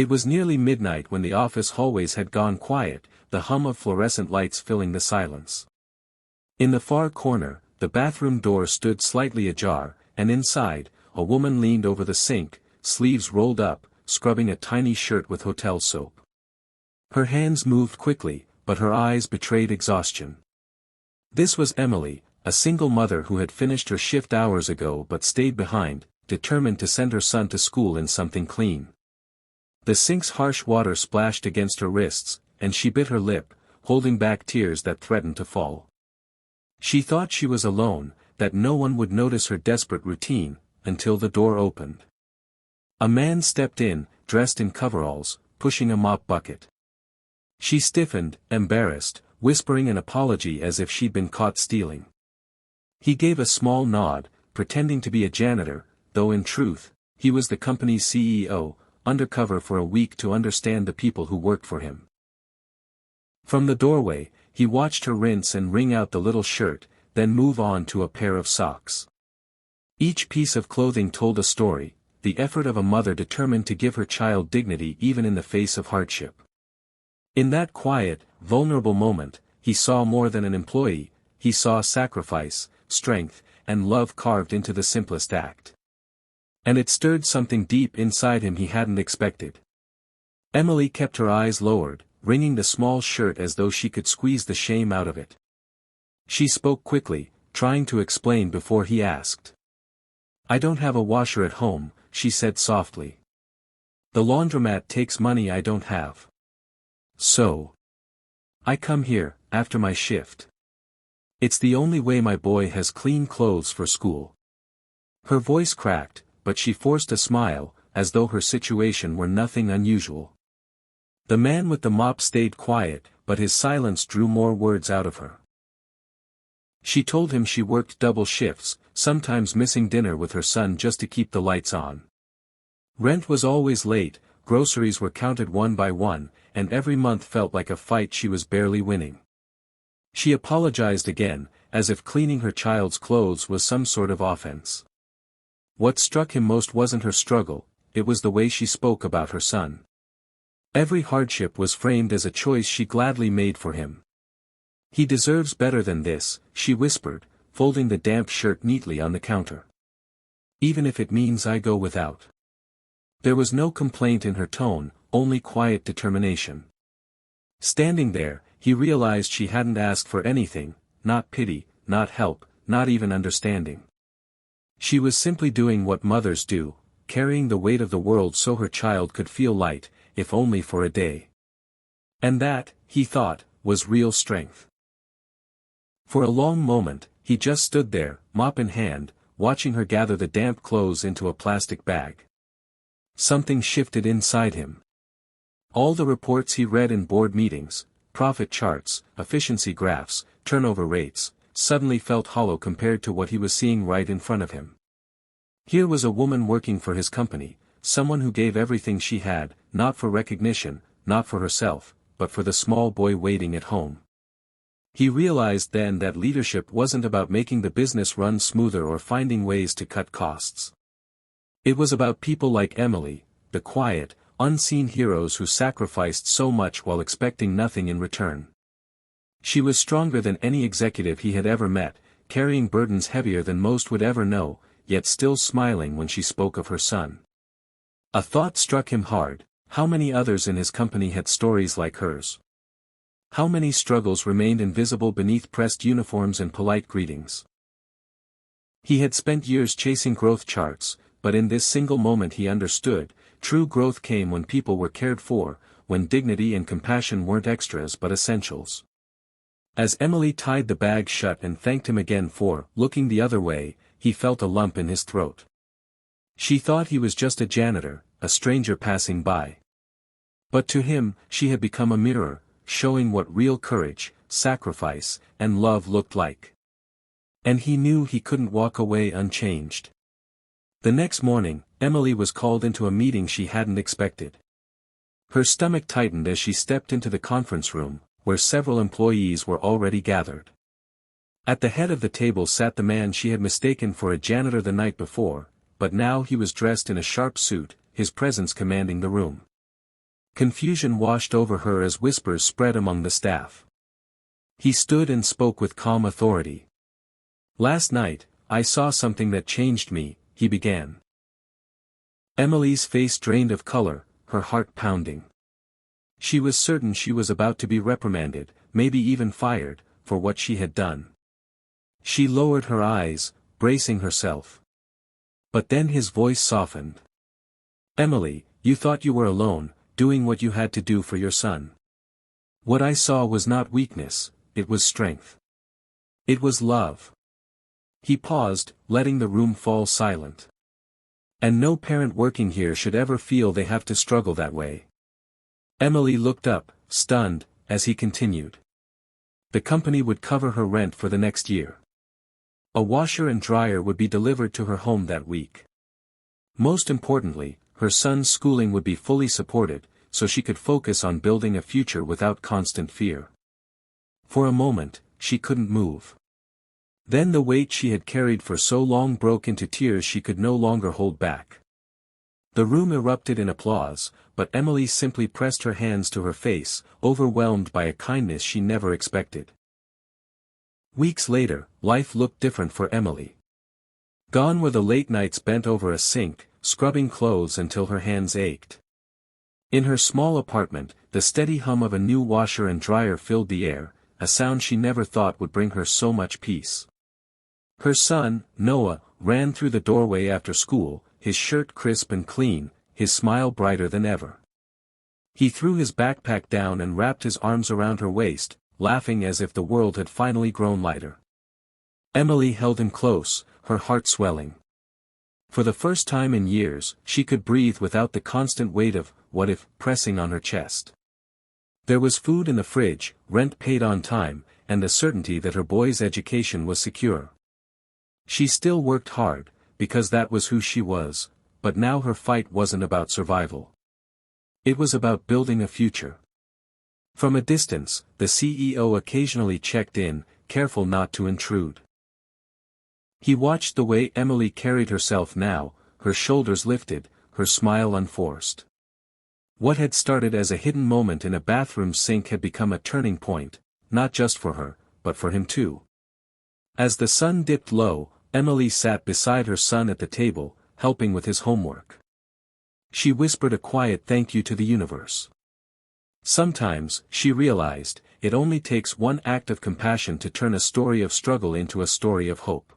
It was nearly midnight when the office hallways had gone quiet, the hum of fluorescent lights filling the silence. In the far corner, the bathroom door stood slightly ajar, and inside, a woman leaned over the sink, sleeves rolled up, scrubbing a tiny shirt with hotel soap. Her hands moved quickly, but her eyes betrayed exhaustion. This was Emily, a single mother who had finished her shift hours ago but stayed behind, determined to send her son to school in something clean. The sink's harsh water splashed against her wrists, and she bit her lip, holding back tears that threatened to fall. She thought she was alone, that no one would notice her desperate routine, until the door opened. A man stepped in, dressed in coveralls, pushing a mop bucket. She stiffened, embarrassed, whispering an apology as if she'd been caught stealing. He gave a small nod, pretending to be a janitor, though in truth, he was the company's CEO, undercover for a week to understand the people who worked for him. From the doorway, he watched her rinse and wring out the little shirt, then move on to a pair of socks. Each piece of clothing told a story, the effort of a mother determined to give her child dignity even in the face of hardship. In that quiet, vulnerable moment, he saw more than an employee, he saw sacrifice, strength, and love carved into the simplest act. And it stirred something deep inside him he hadn't expected. Emily kept her eyes lowered, wringing the small shirt as though she could squeeze the shame out of it. She spoke quickly, trying to explain before he asked. "I don't have a washer at home," she said softly. "The laundromat takes money I don't have. So I come here, after my shift. It's the only way my boy has clean clothes for school." Her voice cracked, but she forced a smile, as though her situation were nothing unusual. The man with the mop stayed quiet, but his silence drew more words out of her. She told him she worked double shifts, sometimes missing dinner with her son just to keep the lights on. Rent was always late, groceries were counted one by one, and every month felt like a fight she was barely winning. She apologized again, as if cleaning her child's clothes was some sort of offense. What struck him most wasn't her struggle, it was the way she spoke about her son. Every hardship was framed as a choice she gladly made for him. "He deserves better than this," she whispered, folding the damp shirt neatly on the counter. "Even if it means I go without." There was no complaint in her tone, only quiet determination. Standing there, he realized she hadn't asked for anything, not pity, not help, not even understanding. She was simply doing what mothers do, carrying the weight of the world so her child could feel light, if only for a day. And that, he thought, was real strength. For a long moment, he just stood there, mop in hand, watching her gather the damp clothes into a plastic bag. Something shifted inside him. All the reports he read in board meetings, profit charts, efficiency graphs, turnover rates, suddenly felt hollow compared to what he was seeing right in front of him. Here was a woman working for his company, someone who gave everything she had, not for recognition, not for herself, but for the small boy waiting at home. He realized then that leadership wasn't about making the business run smoother or finding ways to cut costs. It was about people like Emily, the quiet, unseen heroes who sacrificed so much while expecting nothing in return. She was stronger than any executive he had ever met, carrying burdens heavier than most would ever know, yet still smiling when she spoke of her son. A thought struck him hard: how many others in his company had stories like hers? How many struggles remained invisible beneath pressed uniforms and polite greetings? He had spent years chasing growth charts, but in this single moment he understood, true growth came when people were cared for, when dignity and compassion weren't extras but essentials. As Emily tied the bag shut and thanked him again for looking the other way, he felt a lump in his throat. She thought he was just a janitor, a stranger passing by. But to him, she had become a mirror, showing what real courage, sacrifice, and love looked like. And he knew he couldn't walk away unchanged. The next morning, Emily was called into a meeting she hadn't expected. Her stomach tightened as she stepped into the conference room, where several employees were already gathered. At the head of the table sat the man she had mistaken for a janitor the night before, but now he was dressed in a sharp suit, his presence commanding the room. Confusion washed over her as whispers spread among the staff. He stood and spoke with calm authority. "Last night, I saw something that changed me," he began. Emily's face drained of color, her heart pounding. She was certain she was about to be reprimanded, maybe even fired, for what she had done. She lowered her eyes, bracing herself. But then his voice softened. "Emily, you thought you were alone, doing what you had to do for your son. What I saw was not weakness, it was strength. It was love." He paused, letting the room fall silent. "And no parent working here should ever feel they have to struggle that way." Emily looked up, stunned, as he continued. The company would cover her rent for the next year. A washer and dryer would be delivered to her home that week. Most importantly, her son's schooling would be fully supported, so she could focus on building a future without constant fear. For a moment, she couldn't move. Then the weight she had carried for so long broke into tears she could no longer hold back. The room erupted in applause, but Emily simply pressed her hands to her face, overwhelmed by a kindness she never expected. Weeks later, life looked different for Emily. Gone were the late nights bent over a sink, scrubbing clothes until her hands ached. In her small apartment, the steady hum of a new washer and dryer filled the air, a sound she never thought would bring her so much peace. Her son, Noah, ran through the doorway after school, his shirt crisp and clean, his smile brighter than ever. He threw his backpack down and wrapped his arms around her waist, laughing as if the world had finally grown lighter. Emily held him close, her heart swelling. For the first time in years, she could breathe without the constant weight of, "what if," pressing on her chest. There was food in the fridge, rent paid on time, and the certainty that her boy's education was secure. She still worked hard, because that was who she was, but now her fight wasn't about survival. It was about building a future. From a distance, the CEO occasionally checked in, careful not to intrude. He watched the way Emily carried herself now, her shoulders lifted, her smile unforced. What had started as a hidden moment in a bathroom sink had become a turning point, not just for her, but for him too. As the sun dipped low, Emily sat beside her son at the table, helping with his homework. She whispered a quiet thank you to the universe. Sometimes, she realized, it only takes one act of compassion to turn a story of struggle into a story of hope.